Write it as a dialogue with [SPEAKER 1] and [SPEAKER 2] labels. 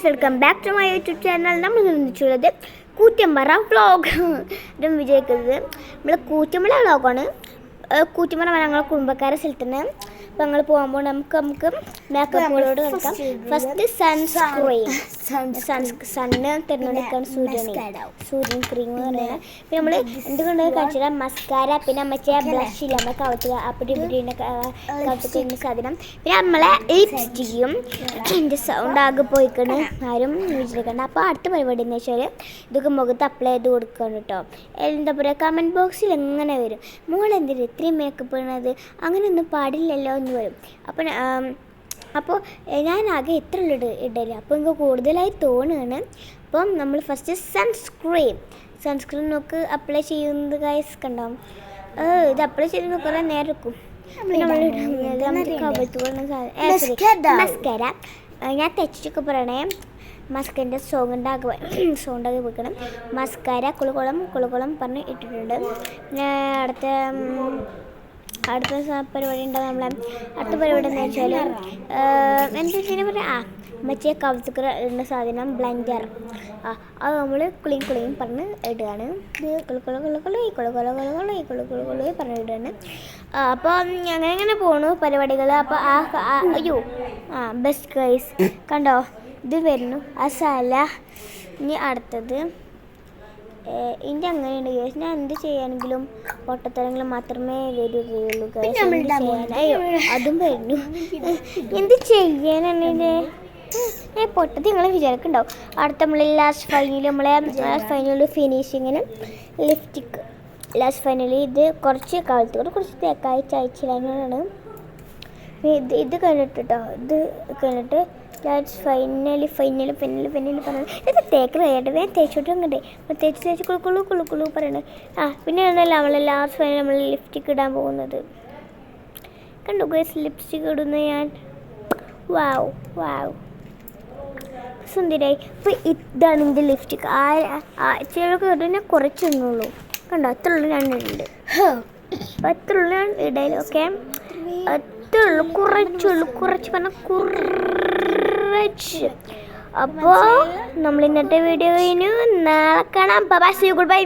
[SPEAKER 1] Guys, welcome back to my YouTube channel. നമ്മൾ നിർമ്മിച്ചുള്ളത് കൂറ്റമ്പറ vlog. ഇതും വിജയിക്കുന്നത് നമ്മൾ കൂറ്റമ്പറ വ്ളോഗാണ്. കൂറ്റമ്പറ ഞങ്ങളുടെ കുടുംബക്കാരെ സ്ഥലത്തിന്. അപ്പോൾ ഞങ്ങൾ പോകുമ്പോൾ നമുക്ക് മേക്കപ്പുകളോട് കളിക്കാം. ഫസ്റ്റ് സണ്ണ് തിരഞ്ഞെടുക്കാൻ സൂര്യൻ ക്രീം എന്ന് പറയുന്നത്. പിന്നെ നമ്മൾ എന്തുകൊണ്ട് കാണിച്ചാൽ മസ്കാര, പിന്നെ മറ്റേ ബ്ലഷ് ഇല്ല, നമ്മൾ കവത്തുക അപ്പടി ഇപ്പിടിൻ്റെ കവത്തുക്കുന്ന സാധനം, പിന്നെ നമ്മളെ ലിപ്സ്റ്റിക്കും. എൻ്റെ സൗണ്ട് ആകെ പോയിക്കണ്, ആരും വിചാരിക്കണ്ട. അപ്പോൾ അടുത്ത പരിപാടി എന്ന് വെച്ചാൽ ഇതൊക്കെ മുഖത്ത് അപ്ലൈ ചെയ്ത് കൊടുക്കണം കേട്ടോ. എന്താ പറയുക, കമൻറ്റ് ബോക്സിൽ എങ്ങനെ വരും, മോളെന്തിന് ഇത്രയും മേക്കപ്പ് ഇടുന്നത്, അങ്ങനെയൊന്നും പാടില്ലല്ലോ എന്ന് വരും. അപ്പോൾ ഞാനാകെ എത്ര ഇടല്, അപ്പോൾ എനിക്ക് കൂടുതലായി തോന്നുകയാണ്. അപ്പം നമ്മൾ ഫസ്റ്റ് സൺസ്ക്രീൻ നോക്ക് അപ്ലൈ ചെയ്യുന്നത് ഗൈസ് കണ്ടോ. ഇത് അപ്ലൈ ചെയ്ത് കുറേ നേരം എടുക്കും. മസ്കാര ഞാൻ തെച്ചൊക്കെ പറയണേ. മസ്കറിൻ്റെ സൗണ്ടാക്കി വെക്കണം. മസ്കാര കുളുകുളം പറഞ്ഞ് ഇട്ടിട്ടുണ്ട്. പിന്നെ അടുത്ത പരിപാടി ഉണ്ടാകും. നമ്മളെ അടുത്ത പരിപാടി എന്ന് വെച്ചാൽ എന്താ വെച്ചാൽ പറയാം, മറ്റേ കവത്തുക്കറ ഇടുന്ന സാധനം ബ്ലെൻഡർ. അത് നമ്മൾ കുളിയും പറഞ്ഞ് ഇടുകയാണ്. കുളി പറഞ്ഞ് ഇടുകയാണ്. അപ്പോൾ അങ്ങനെ പോണു പരിപാടികൾ. അപ്പോൾ ബെസ്റ്റ് ഗൈസ് കണ്ടോ, ഇത് വരുന്നു അസാല. ഇനി അടുത്തത് ഇതിൻ്റെ അങ്ങനെയുണ്ട് ഗൈസ്. ഞാൻ എന്ത് ചെയ്യാനെങ്കിലും പൊട്ടത്തരങ്ങൾ മാത്രമേ വരികയുള്ളൂ ഗൈസ്. അതും വരുന്നു. എന്ത് ചെയ്യാനാണ് പൊട്ടത്തി നിങ്ങൾ വിചാരിക്കുന്നുണ്ടാവും. അടുത്ത നമ്മൾ ലാസ്റ്റ് ഫൈനൽ ഫിനിഷിങ്ങിന് ലാസ്റ്റ് ഫൈനലി ഇത് കുറച്ച് കാലത്തോട് കുറച്ച് തേക്കായി ചായച്ചിടാനാണ്. ഇത് കഴിഞ്ഞിട്ട് കേട്ടോ, ഇത് കഴിഞ്ഞിട്ട് ലാസ്റ്റ് ഫൈനലി പറഞ്ഞു ഇത് തേക്കൽ കഴിയട്ടെ, വേഗം തേച്ചോട്ട് അങ്ങോട്ടെ. അപ്പോൾ തേച്ച് കുളുക്കുളു പറയണേ. പിന്നെ ആണല്ലോ നമ്മൾ ലാസ്റ്റ് ഫൈനൽ നമ്മൾ ലിപ്സ്റ്റിക്ക് ഇടാൻ പോകുന്നത്. കണ്ടു ഗൈസ്, ലിപ്സ്റ്റിക്ക് ഇടുന്ന ഞാൻ. വാവ് സുന്ദരായി. അപ്പോൾ ഇതാണ് എൻ്റെ ലിപ്സ്റ്റിക്ക്. ചിലർക്ക് ഇടുന്ന കുറച്ചൊന്നുള്ളൂ കണ്ടോ, അത്ര ഉള്ളു ഞാൻ ഇടുന്നുണ്ട്. അപ്പോൾ അത്ര ഉള്ളു ഞാൻ ഇടയിൽ. ഓക്കെ, അത്ര ഉള്ളു, കുറച്ച് പറഞ്ഞാൽ കുറച്ച്. അപ്പോൾ നമ്മൾ ഇന്നത്തെ വീഡിയോ കഴിഞ്ഞു. നാളെ കാണാം. Bye, see you, good bye.